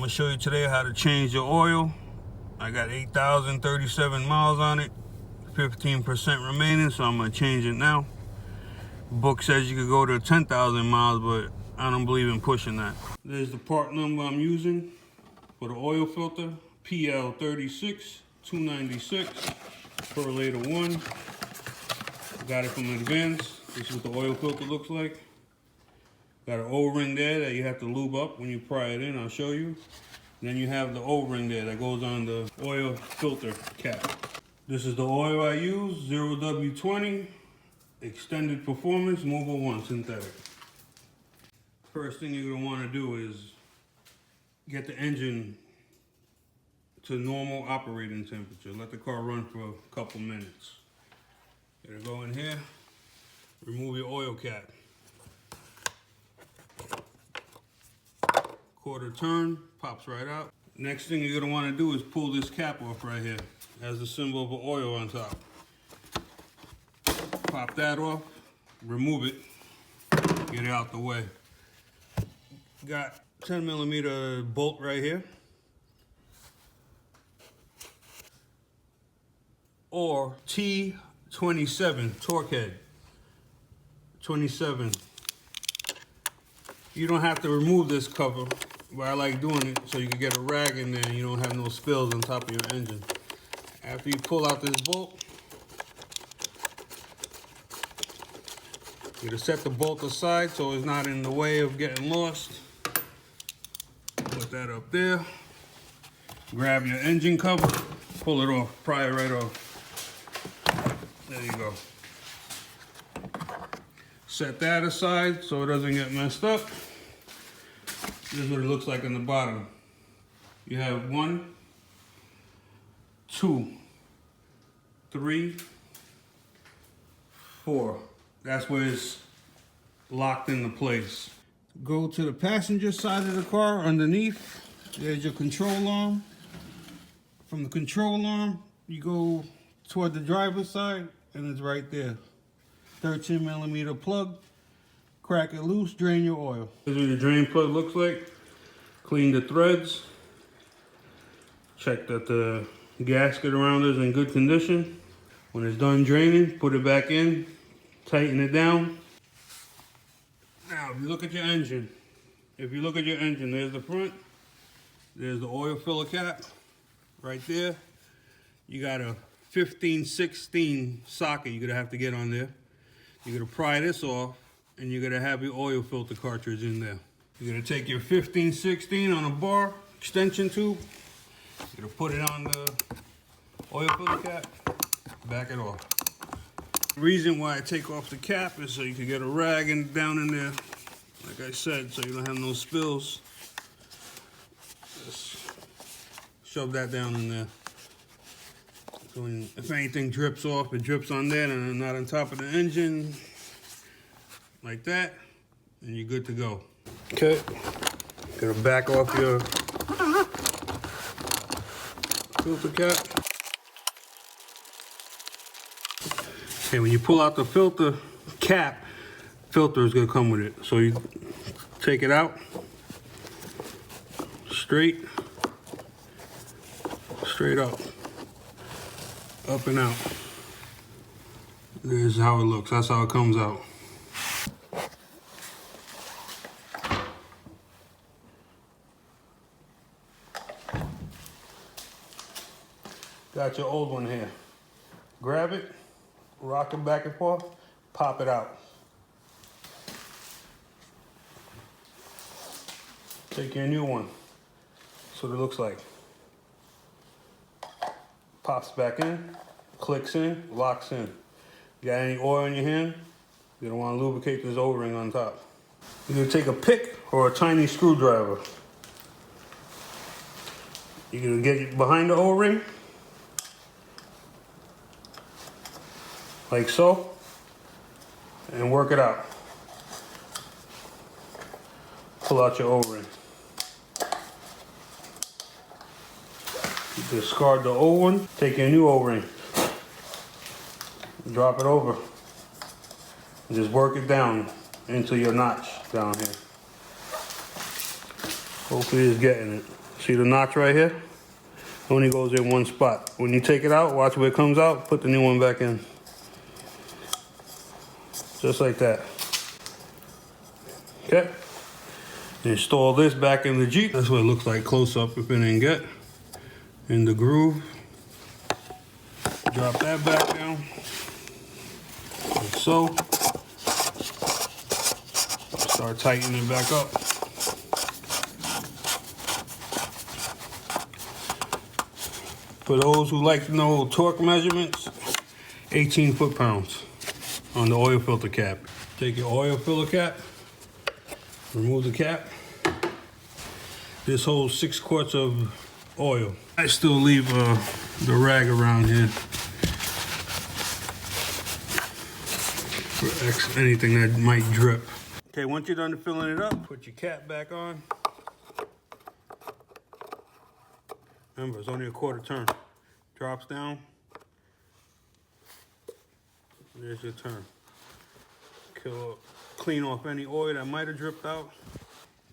gonna show you today how to change the oil. I got 8,037 miles on it, 15% remaining, so I'm gonna change it now. Book says you could go to 10,000 miles, but I don't believe in pushing that. There's the part number I'm using for the oil filter, PL36296, perlator 1. Got it from Advance. This is what the oil filter looks like. Got an O-ring there that you have to lube up when you pry it in. I'll show you. Then you have the O-ring there that goes on the oil filter cap. This is the oil I use, 0W20, Extended Performance, Mobile 1 Synthetic. First thing you're gonna wanna do is get the engine to normal operating temperature. Let the car run for a couple minutes. You're gonna go in here, remove your oil cap. Quarter turn, pops right out. Next thing you're gonna wanna do is pull this cap off right here. It has the symbol of oil on top. Pop that off, remove it, get it out the way. Got 10mm bolt right here. Or T27 torque head, 27. You don't have to remove this cover, but I like doing it so you can get a rag in there and you don't have no spills on top of your engine. After you pull out this bolt, you're gonna set the bolt aside so it's not in the way of getting lost. Put that up there. Grab your engine cover, pull it off, pry it right off. There you go. Set that aside so it doesn't get messed up. This is what it looks like on the bottom. You have 1, 2, 3, 4. That's where it's locked into place. Go to the passenger side of the car underneath. There's your control arm. From the control arm, you go toward the driver's side and it's right there. 13mm plug, crack it loose, drain your oil. This is what your drain plug looks like. Clean the threads. Check that the gasket around is in good condition. When it's done draining, put it back in, tighten it down. Now, if you look at your engine, there's the front, there's the oil filler cap, right there. You got a 15-16 socket you're gonna have to get on there. You're gonna pry this off and you're gonna have your oil filter cartridge in there. You're gonna take your 15-16 on a bar extension tube. You're gonna put it on the oil filter cap, back it off. The reason why I take off the cap is so you can get a rag down in there, like I said, so you don't have no spills. Just shove that down in there. So if anything drips off, it drips on there and not on top of the engine, like that, and you're good to go. Okay, gonna back off your filter cap. Okay, when you pull out the filter cap, filter is gonna come with it. So you take it out, straight up. Up and out. There's how it looks. That's how it comes out. Got your old one here. Grab it, rock it back and forth, pop it out. Take your new one. That's what it looks like. Pops back in, clicks in, locks in. Got any oil in your hand? You don't want to lubricate this O-ring on top. You're gonna take a pick or a tiny screwdriver. You're gonna get behind the O-ring, like so, and work it out. Pull out your O-ring. Discard the old one, take your new O-ring, drop it over, and just work it down into your notch down here. Hopefully it's getting it. See the notch right here? Only goes in one spot. When you take it out, watch where it comes out, put the new one back in. Just like that. Okay. Install this back in the Jeep. That's what it looks like close up if it didn't get. In the groove. Drop that back down. Like so. Start tightening it back up. For those who like to know torque measurements, 18 foot-pounds on the oil filter cap. Take your oil filter cap, remove the cap. This holds 6 quarts of oil. I still leave the rag around here for anything that might drip. Okay, once you're done filling it up, put your cap back on. Remember, it's only a quarter turn. Drops down. There's your turn. Clean off any oil that might have dripped out.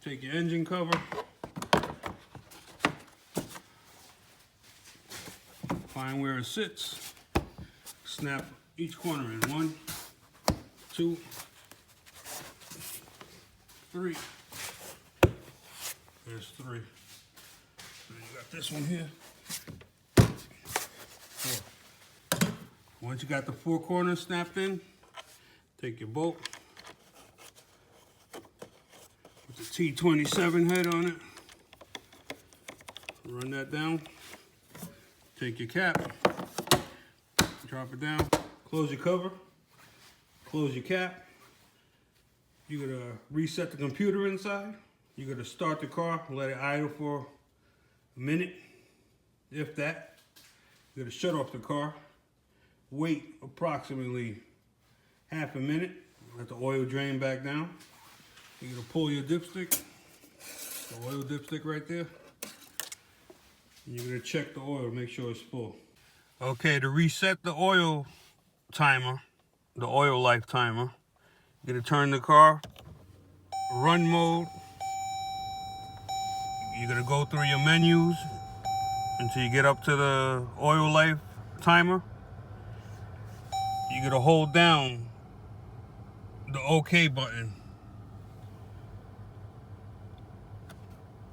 Take your engine cover. Find where it sits. Snap each corner in. 1, 2, 3. There's 3. And you got this one here. 4. Once you got the 4 corners snapped in, take your bolt. Put the T27 head on it. Run that down. Take your cap. Drop it down. Close your cover. Close your cap. You're gonna reset the computer inside. You're gonna start the car, let it idle for a minute, if that. You're gonna shut off the car. Wait approximately half a minute. Let the oil drain back down. You're gonna pull your dipstick, the oil dipstick right there. And you're gonna check the oil, make sure it's full. Okay, to reset the oil timer, the oil life timer, you're gonna turn the car, run mode. You're gonna go through your menus until you get up to the oil life timer. You're gonna hold down the OK button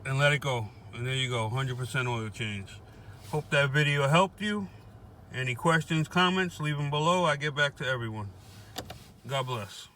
and let it go. And there you go, 100% oil change. Hope that video helped you. Any questions, comments, leave them below. I get back to everyone. God bless.